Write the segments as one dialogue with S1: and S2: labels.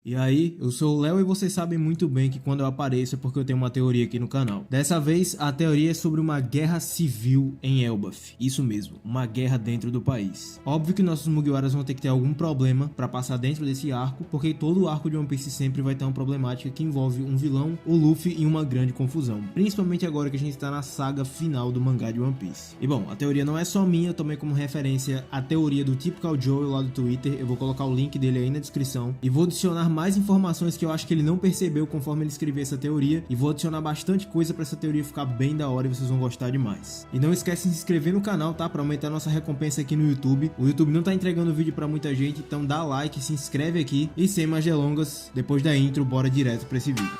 S1: E aí, eu sou o Léo e vocês sabem muito bem que quando eu apareço é porque eu tenho uma teoria aqui no canal. Dessa vez, a teoria é sobre uma guerra civil em Elbaf. Isso mesmo, uma guerra dentro do país. Óbvio que nossos Mugiwaras vão ter que ter algum problema pra passar dentro desse arco, porque todo o arco de One Piece sempre vai ter uma problemática que envolve um vilão, o Luffy e uma grande confusão. Principalmente agora que a gente tá na saga final do mangá de One Piece. E bom, a teoria não é só minha, eu tomei como referência a teoria do Typical Joe lá do Twitter. Eu vou colocar o link dele aí na descrição e vou adicionar mais informações que eu acho que ele não percebeu conforme ele escreveu essa teoria, e vou adicionar bastante coisa pra essa teoria ficar bem da hora e vocês vão gostar demais. E não esquece de se inscrever no canal, tá? Pra aumentar a nossa recompensa aqui no YouTube. O YouTube não tá entregando vídeo pra muita gente, então dá like, se inscreve aqui e sem mais delongas, depois da intro, bora direto pra esse vídeo.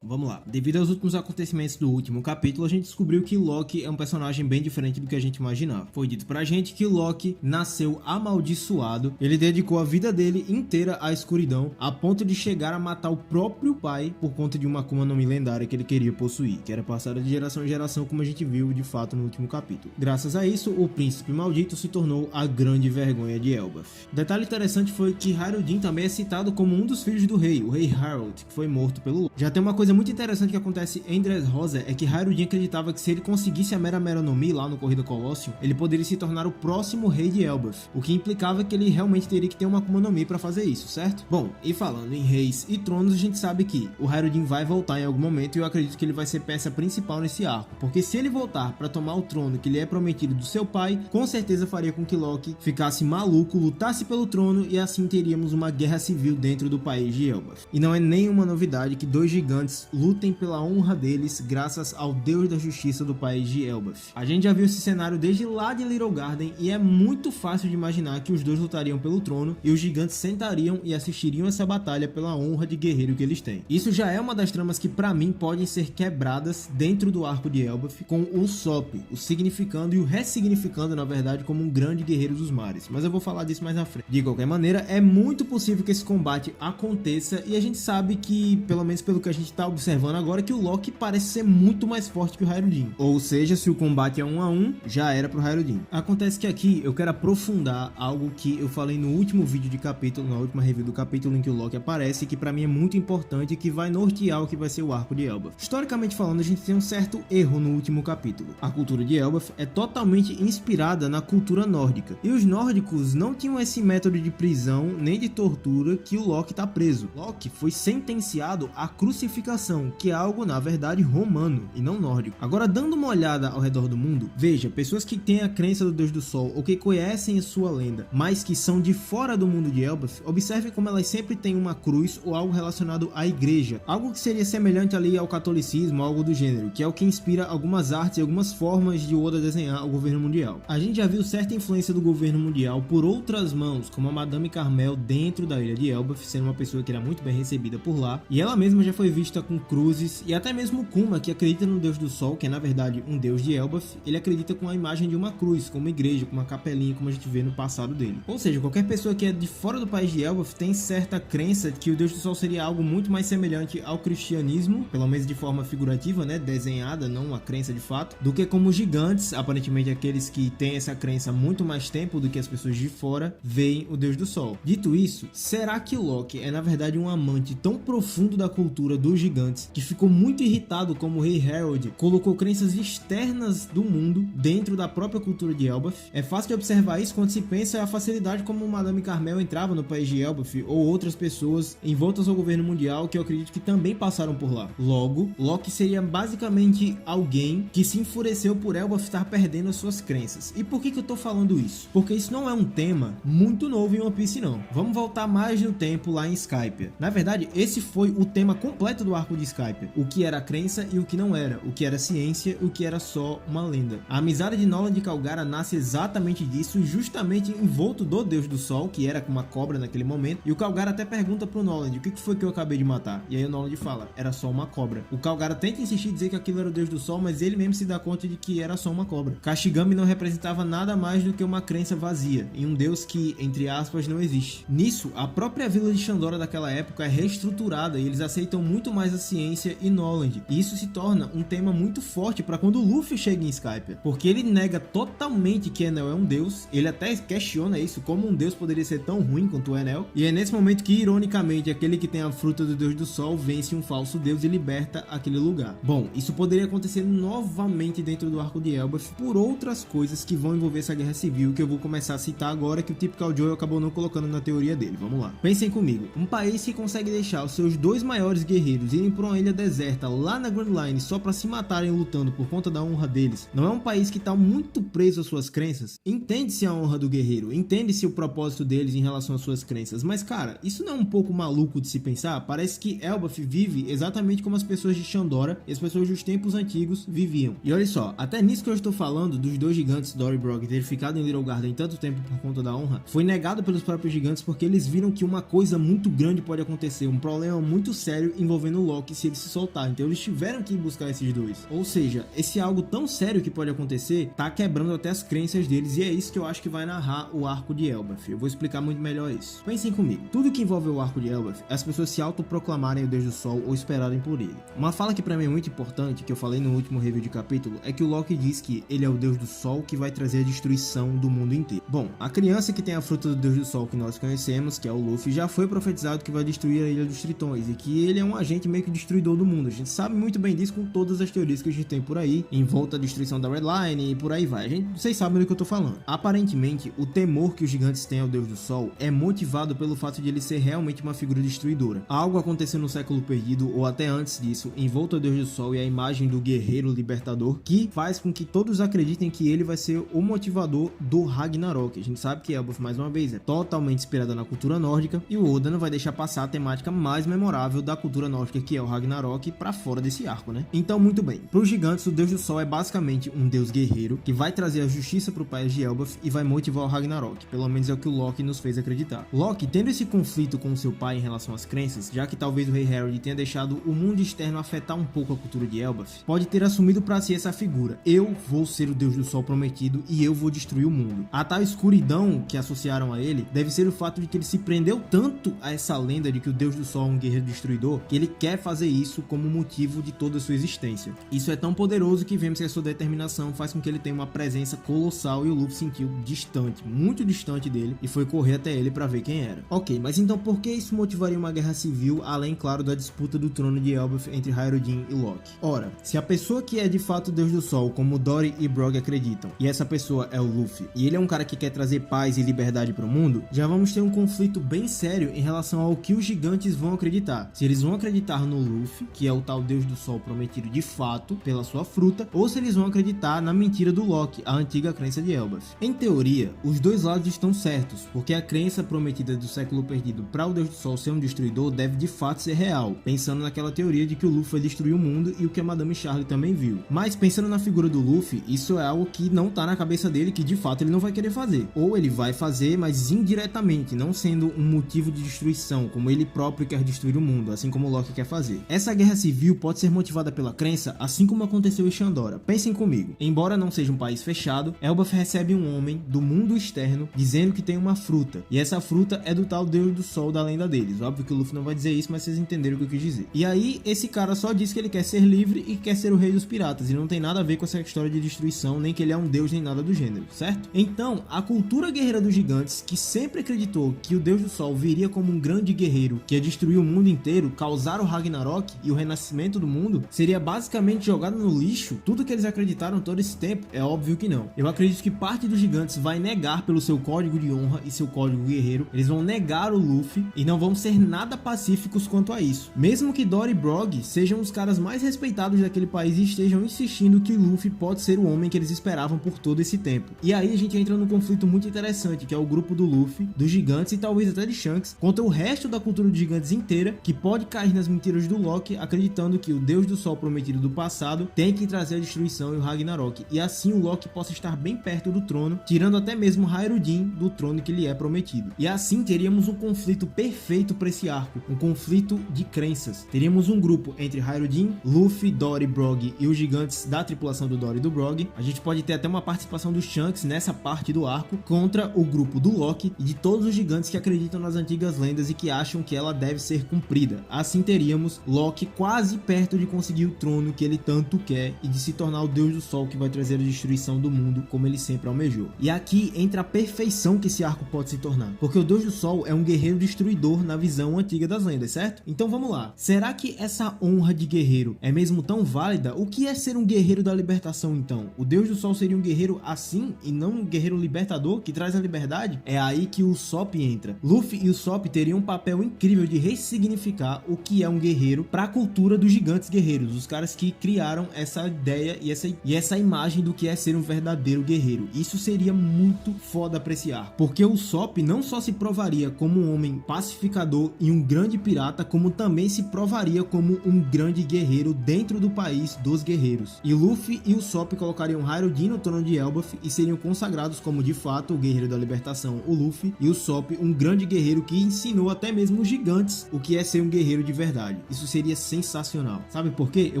S1: Vamos lá. Devido aos últimos acontecimentos do último capítulo, a gente descobriu que Loki é um personagem bem diferente do que a gente imaginava. Foi dito pra gente que Loki nasceu amaldiçoado, ele dedicou a vida dele inteira à escuridão, a ponto de chegar a matar o próprio pai por conta de uma Akuma no Mi lendária que ele queria possuir, que era passada de geração em geração, como a gente viu de fato no último capítulo. Graças a isso, o príncipe maldito se tornou a grande vergonha de Elbaf. Detalhe interessante foi que Harudin também é citado como um dos filhos do rei, o rei Harold, que foi morto pelo Loki. Já tem uma coisa muito interessante que acontece em Dressrosa, é que Harudin acreditava que se ele conseguisse a Mera Mera no Mi lá no Corrida Colosseum, ele poderia se tornar o próximo rei de Elbaf, o que implicava que ele realmente teria que ter uma Akuma no Mi pra fazer isso, certo? Bom, e falando em reis e tronos, a gente sabe que o Harudin vai voltar em algum momento e eu acredito que ele vai ser peça principal nesse arco, porque se ele voltar pra tomar o trono que lhe é prometido do seu pai, com certeza faria com que Loki ficasse maluco, lutasse pelo trono e assim teríamos uma guerra civil dentro do país de Elbaf. E não é nenhuma novidade que dois gigantes lutem pela honra deles graças ao Deus da Justiça do país de Elbaf. A gente já viu esse cenário desde lá de Little Garden e é muito fácil de imaginar que os dois lutariam pelo trono e os gigantes sentariam e assistiriam essa batalha pela honra de guerreiro que eles têm. Isso já é uma das tramas que pra mim podem ser quebradas dentro do arco de Elbaf, com o Usopp, o significando e o ressignificando na verdade como um grande guerreiro dos mares, mas eu vou falar disso mais na frente. De qualquer maneira, é muito possível que esse combate aconteça e a gente sabe que, pelo menos pelo que a gente tá observando agora, que o Loki parece ser muito mais forte que o Harudin. Ou seja, se o combate é 1 a 1, já era pro Harudin. Acontece que aqui eu quero aprofundar algo que eu falei no último vídeo de capítulo, na última review do capítulo em que o Loki aparece, que pra mim é muito importante e que vai nortear o que vai ser o arco de Elbaf. Historicamente falando, a gente tem um certo erro no último capítulo. A cultura de Elbaf é totalmente inspirada na cultura nórdica. E os nórdicos não tinham esse método de prisão nem de tortura que o Loki tá preso. Loki foi sentenciado à crucificação, que é algo na verdade romano e não nórdico. Agora, dando uma olhada ao redor do mundo, veja, pessoas que têm a crença do Deus do Sol ou que conhecem a sua lenda, mas que são de fora do mundo de Elbaf, observem como elas sempre têm uma cruz ou algo relacionado à igreja, algo que seria semelhante ali ao catolicismo, algo do gênero, que é o que inspira algumas artes e algumas formas de Oda desenhar o governo mundial. A gente já viu certa influência do governo mundial por outras mãos, como a Madame Carmel dentro da ilha de Elbaf, sendo uma pessoa que era muito bem recebida por lá, e ela mesma já foi vista com cruzes, e até mesmo o Kuma, que acredita no Deus do Sol, que é na verdade um deus de Elbaf, ele acredita com a imagem de uma cruz, com uma igreja, com uma capelinha, como a gente vê no passado dele. Ou seja, qualquer pessoa que é de fora do país de Elbaf tem certa crença de que o Deus do Sol seria algo muito mais semelhante ao cristianismo, pelo menos de forma figurativa, né, desenhada, não uma crença de fato, do que como gigantes, aparentemente aqueles que têm essa crença há muito mais tempo do que as pessoas de fora, veem o Deus do Sol. Dito isso, será que Loki é na verdade um amante tão profundo da cultura dos gigantes que ficou muito irritado como o rei Harold colocou crenças externas do mundo dentro da própria cultura de Elbaf? É fácil de observar isso quando se pensa a facilidade como Madame Carmel entrava no país de Elbaf ou outras pessoas envoltas ao governo mundial que eu acredito que também passaram por lá. Logo, Loki seria basicamente alguém que se enfureceu por Elbaf estar perdendo as suas crenças. E por que eu tô falando isso? Porque isso não é um tema muito novo em One Piece não. Vamos voltar mais no tempo lá em Skypiea. Na verdade, esse foi o tema completo do arco de Skypiea. O que era crença e o que não era. O que era ciência e o que era só uma lenda. A amizade de Noland e Calgara nasce exatamente disso, justamente envolto do Deus do Sol, que era com uma cobra naquele momento. E o Calgara até pergunta pro Noland, o que foi que eu acabei de matar? E aí o Noland fala, era só uma cobra. O Calgara tenta insistir em dizer que aquilo era o Deus do Sol, mas ele mesmo se dá conta de que era só uma cobra. Kashigami não representava nada mais do que uma crença vazia, em um Deus que, entre aspas, não existe. Nisso, a própria vila de Shandora daquela época é reestruturada e eles aceitam muito mais as ciência e knowledge. E isso se torna um tema muito forte para quando o Luffy chega em Skypiea, porque ele nega totalmente que Enel é um deus, ele até questiona isso, como um deus poderia ser tão ruim quanto o Enel, e é nesse momento que, ironicamente, aquele que tem a fruta do deus do sol vence um falso deus e liberta aquele lugar. Bom, isso poderia acontecer novamente dentro do arco de Elbaf por outras coisas que vão envolver essa guerra civil, que eu vou começar a citar agora, que o Typical Joe acabou não colocando na teoria dele. Vamos lá. Pensem comigo, um país que consegue deixar os seus dois maiores guerreiros irem para uma ilha deserta lá na Grand Line só para se matarem lutando por conta da honra deles, não é um país que está muito preso às suas crenças? Entende-se a honra do guerreiro, entende-se o propósito deles em relação às suas crenças, mas cara, isso não é um pouco maluco de se pensar? Parece que Elbaf vive exatamente como as pessoas de Shandora e as pessoas dos tempos antigos viviam. E olha só, até nisso que eu estou falando, dos dois gigantes Dory e Brog terem ficado em Little Garden tanto tempo por conta da honra, foi negado pelos próprios gigantes porque eles viram que uma coisa muito grande pode acontecer, um problema muito sério envolvendo o Loki se ele se soltar, então eles tiveram que ir buscar esses dois. Ou seja, esse algo tão sério que pode acontecer tá quebrando até as crenças deles, e é isso que eu acho que vai narrar o arco de Elbaf. Eu vou explicar muito melhor isso. Pensem comigo, tudo que envolve o arco de Elbaf é as pessoas se autoproclamarem o Deus do Sol ou esperarem por ele. Uma fala que pra mim é muito importante, que eu falei no último review de capítulo, é que o Loki diz que ele é o Deus do Sol que vai trazer a destruição do mundo inteiro. Bom, a criança que tem a fruta do Deus do Sol que nós conhecemos, que é o Luffy, já foi profetizado que vai destruir a Ilha dos Tritões e que ele é um agente meio que destruidor do mundo. A gente sabe muito bem disso com todas as teorias que a gente tem por aí, em volta da destruição da Red Line e por aí vai. Vocês sabem do que eu tô falando. Aparentemente, o temor que os gigantes têm ao Deus do Sol é motivado pelo fato de ele ser realmente uma figura destruidora. Algo aconteceu no século perdido, ou até antes disso, em volta ao Deus do Sol e a imagem do guerreiro libertador, que faz com que todos acreditem que ele vai ser o motivador do Ragnarok. A gente sabe que Elbaf, mais uma vez, é totalmente inspirada na cultura nórdica, e o Oda não vai deixar passar a temática mais memorável da cultura nórdica, que é o Ragnarok, pra fora desse arco, né? Então, muito bem. Para os gigantes, o Deus do Sol é basicamente um deus guerreiro que vai trazer a justiça pro país de Elbaf e vai motivar o Ragnarok. Pelo menos é o que o Loki nos fez acreditar. Loki, tendo esse conflito com seu pai em relação às crenças, já que talvez o Rei Harald tenha deixado o mundo externo afetar um pouco a cultura de Elbaf, pode ter assumido para si essa figura: eu vou ser o Deus do Sol prometido e eu vou destruir o mundo. A tal escuridão que associaram a ele deve ser o fato de que ele se prendeu tanto a essa lenda de que o Deus do Sol é um guerreiro destruidor, que ele quer fazer isso como motivo de toda a sua existência. Isso é tão poderoso que vemos que a sua determinação faz com que ele tenha uma presença colossal, e o Luffy sentiu distante, muito distante dele, e foi correr até ele para ver quem era. Ok, mas então por que isso motivaria uma guerra civil, além, claro, da disputa do trono de Elbaf entre Hyrodin e Loki? Ora, se a pessoa que é de fato o Deus do Sol, como Dory e Brog acreditam, e essa pessoa é o Luffy, e ele é um cara que quer trazer paz e liberdade para o mundo, já vamos ter um conflito bem sério em relação ao que os gigantes vão acreditar. Se eles vão acreditar no Luffy, que é o tal Deus do Sol prometido de fato pela sua fruta, ou se eles vão acreditar na mentira do Loki, a antiga crença de Elbaf. Em teoria, os dois lados estão certos, porque a crença prometida do século perdido para o Deus do Sol ser um destruidor deve de fato ser real, pensando naquela teoria de que o Luffy vai destruir o mundo, e o que a Madame Charlie também viu. Mas pensando na figura do Luffy, isso é algo que não tá na cabeça dele, que de fato ele não vai querer fazer. Ou ele vai fazer, mas indiretamente, não sendo um motivo de destruição, como ele próprio quer destruir o mundo, assim como o Loki quer fazer. Essa guerra civil pode ser motivada pela crença, assim como aconteceu em Shandora. Pensem comigo, embora não seja um país fechado, Elbaf recebe um homem do mundo externo dizendo que tem uma fruta, e essa fruta é do tal Deus do Sol da lenda deles. Óbvio que o Luffy não vai dizer isso, mas vocês entenderam o que eu quis dizer. E aí, esse cara só diz que ele quer ser livre e quer ser o rei dos piratas, e não tem nada a ver com essa história de destruição, nem que ele é um deus, nem nada do gênero, certo? Então, a cultura guerreira dos gigantes, que sempre acreditou que o Deus do Sol viria como um grande guerreiro que ia destruir o mundo inteiro, causar o Ragnarok e o renascimento do mundo, seria basicamente jogado no lixo? Tudo que eles acreditaram todo esse tempo? É óbvio que não. Eu acredito que parte dos gigantes vai negar pelo seu código de honra e seu código guerreiro, eles vão negar o Luffy e não vão ser nada pacíficos quanto a isso. Mesmo que Dory e Brog sejam os caras mais respeitados daquele país e estejam insistindo que Luffy pode ser o homem que eles esperavam por todo esse tempo. E aí a gente entra num conflito muito interessante, que é o grupo do Luffy, dos gigantes e talvez até de Shanks, contra o resto da cultura dos gigantes inteira, que pode cair nas mentiras do Loki, acreditando que o Deus do Sol prometido do passado tem que trazer a destruição e o Ragnarok, e assim o Loki possa estar bem perto do trono, tirando até mesmo Hyrodin do trono que lhe é prometido. E assim teríamos um conflito perfeito para esse arco, um conflito de crenças. Teríamos um grupo entre Hyrodin, Luffy, Dory, Brog e os gigantes da tripulação do Dory e do Brog. A gente pode ter até uma participação do Shanks nessa parte do arco, contra o grupo do Loki e de todos os gigantes que acreditam nas antigas lendas e que acham que ela deve ser cumprida. Assim teríamos temos Loki quase perto de conseguir o trono que ele tanto quer e de se tornar o Deus do Sol que vai trazer a destruição do mundo como ele sempre almejou. E aqui entra a perfeição que esse arco pode se tornar, porque o Deus do Sol é um guerreiro destruidor na visão antiga das lendas, certo? Então vamos lá, será que essa honra de guerreiro é mesmo tão válida? O que é ser um guerreiro da libertação então? O Deus do Sol seria um guerreiro assim e não um guerreiro libertador que traz a liberdade? É aí que o Usopp entra. Luffy e o Usopp teriam um papel incrível de ressignificar o que é um guerreiro para a cultura dos gigantes guerreiros, os caras que criaram essa ideia e essa imagem do que é ser um verdadeiro guerreiro. Isso seria muito foda apreciar, porque o Usopp não só se provaria como um homem pacificador e um grande pirata, como também se provaria como um grande guerreiro dentro do país dos guerreiros. E Luffy e o Usopp colocariam Harudin no trono de Elbaf e seriam consagrados como de fato o guerreiro da libertação, o Luffy, e o Usopp um grande guerreiro que ensinou até mesmo os gigantes o que é ser um guerreiro de verdade. Isso seria sensacional. Sabe por quê? Eu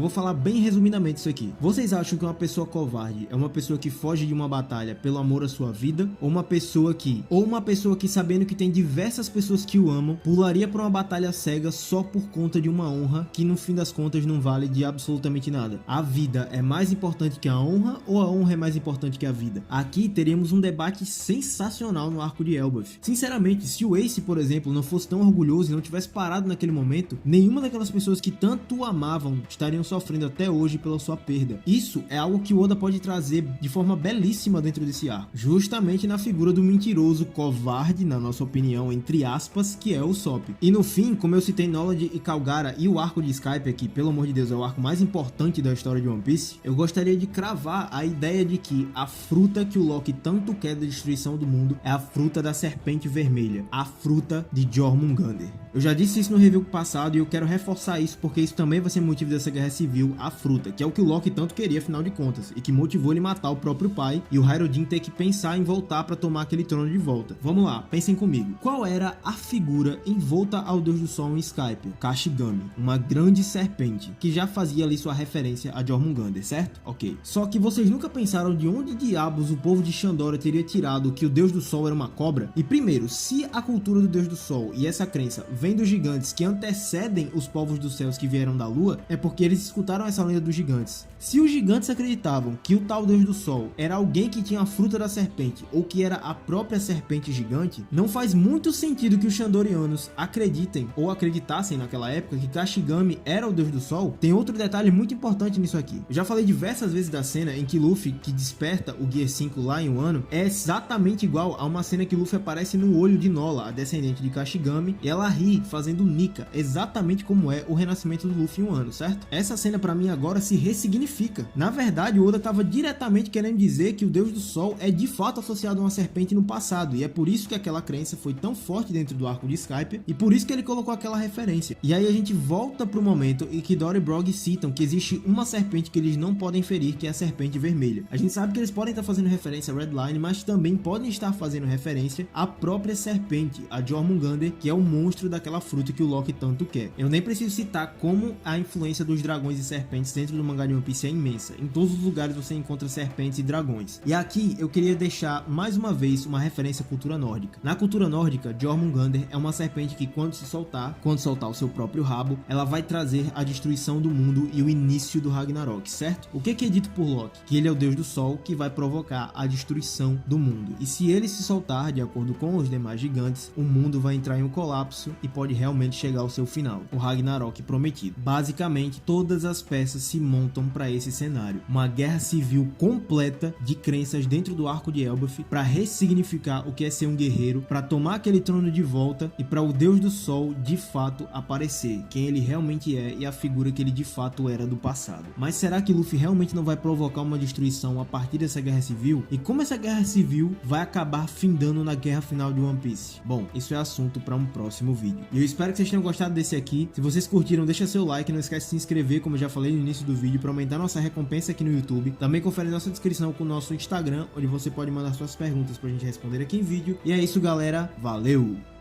S1: vou falar bem resumidamente isso aqui. Vocês acham que uma pessoa covarde é uma pessoa que foge de uma batalha pelo amor à sua vida? Ou uma pessoa que sabendo que tem diversas pessoas que o amam, pularia para uma batalha cega só por conta de uma honra que no fim das contas não vale de absolutamente nada? A vida é mais importante que a honra ou a honra é mais importante que a vida? Aqui teríamos um debate sensacional no arco de Elbaf. Sinceramente, se o Ace, por exemplo, não fosse tão orgulhoso e não tivesse parado naquele momento, nenhuma daquelas pessoas que tanto o amavam estariam sofrendo até hoje pela sua perda. Isso é algo que o Oda pode trazer de forma belíssima dentro desse arco, justamente na figura do mentiroso covarde, na nossa opinião, entre aspas, que é o Usopp. E no fim, como eu citei Knowledge e Kalgara e o arco de Skype aqui, pelo amor de Deus, é o arco mais importante da história de One Piece, eu gostaria de cravar a ideia de que a fruta que o Loki tanto quer da destruição do mundo é a fruta da serpente vermelha, a fruta de Jormungandr. Eu já disse isso no review passado e eu quero reforçar isso porque isso também vai ser motivo dessa guerra civil, a fruta, que é o que o Loki tanto queria afinal de contas, e que motivou ele matar o próprio pai e o Harudin ter que pensar em voltar para tomar aquele trono de volta. Vamos lá, pensem comigo. Qual era a figura envolta ao Deus do Sol em Skype? Kashigami, uma grande serpente, que já fazia ali sua referência a Jormungandr, certo? Ok. Só que vocês nunca pensaram de onde diabos o povo de Shandora teria tirado que o Deus do Sol era uma cobra? E primeiro, se a cultura do Deus do Sol e essa crença vem dos gigantes que antecedem os povos dos céus que vieram da lua, é porque eles escutaram essa lenda dos gigantes. Se os gigantes acreditavam que o tal Deus do Sol era alguém que tinha a fruta da serpente ou que era a própria serpente gigante, não faz muito sentido que os Shandorianos acreditem ou acreditassem naquela época que Kashigami era o Deus do Sol. Tem outro detalhe muito importante nisso aqui. Eu já falei diversas vezes da cena em que Luffy, que desperta o Gear 5 lá em Wano, é exatamente igual a uma cena que Luffy aparece no olho de Nola, a descendente de Kashigami, e ela ri fazendo Nika, exatamente como é o renascimento do Luffy em Wano, certo? Essa cena pra mim agora se ressignifica. Na verdade, o Oda estava diretamente querendo dizer que o Deus do Sol é de fato associado a uma serpente no passado, e é por isso que aquela crença foi tão forte dentro do arco de Skype, e por isso que ele colocou aquela referência. E aí a gente volta pro momento em que Dory e Brog citam que existe uma serpente que eles não podem ferir, que é a serpente vermelha. A gente sabe que eles podem estar fazendo referência a Redline, mas também podem estar fazendo referência à própria serpente, a Jormungandr, que é o monstro daquela fruta que o Loki tanto quer. Eu nem preciso citar como a influência dos dragões e serpentes dentro do mangá de One Piece é imensa. Em todos os lugares você encontra serpentes e dragões. E aqui eu queria deixar mais uma vez uma referência à cultura nórdica. Na cultura nórdica, Jormungandr é uma serpente que quando soltar o seu próprio rabo, ela vai trazer a destruição do mundo e o início do Ragnarok, certo? O que é dito por Loki? Que ele é o Deus do Sol que vai provocar a destruição do mundo. E se ele se soltar, de acordo com os demais gigantes, o mundo vai entrar em um colapso e pode realmente chegar ao seu final, o Ragnarok prometido. Basicamente, todas as peças se montam para esse cenário. Uma guerra civil completa de crenças dentro do arco de Elbaf para ressignificar o que é ser um guerreiro, para tomar aquele trono de volta e para o Deus do Sol de fato aparecer, quem ele realmente é e a figura que ele de fato era do passado. Mas será que Luffy realmente não vai provocar uma destruição a partir dessa guerra civil? E como essa guerra civil vai acabar findando na guerra final de One Piece? Bom, isso é assunto para um próximo vídeo. E eu espero que vocês tenham gostado desse aqui. Se vocês curtiram, deixa seu like, não esquece de se inscrever, como eu já falei no início do vídeo, para aumentar nossa recompensa aqui no YouTube. Também confere nossa descrição com o nosso Instagram, onde você pode mandar suas perguntas pra gente responder aqui em vídeo. E é isso, galera. Valeu!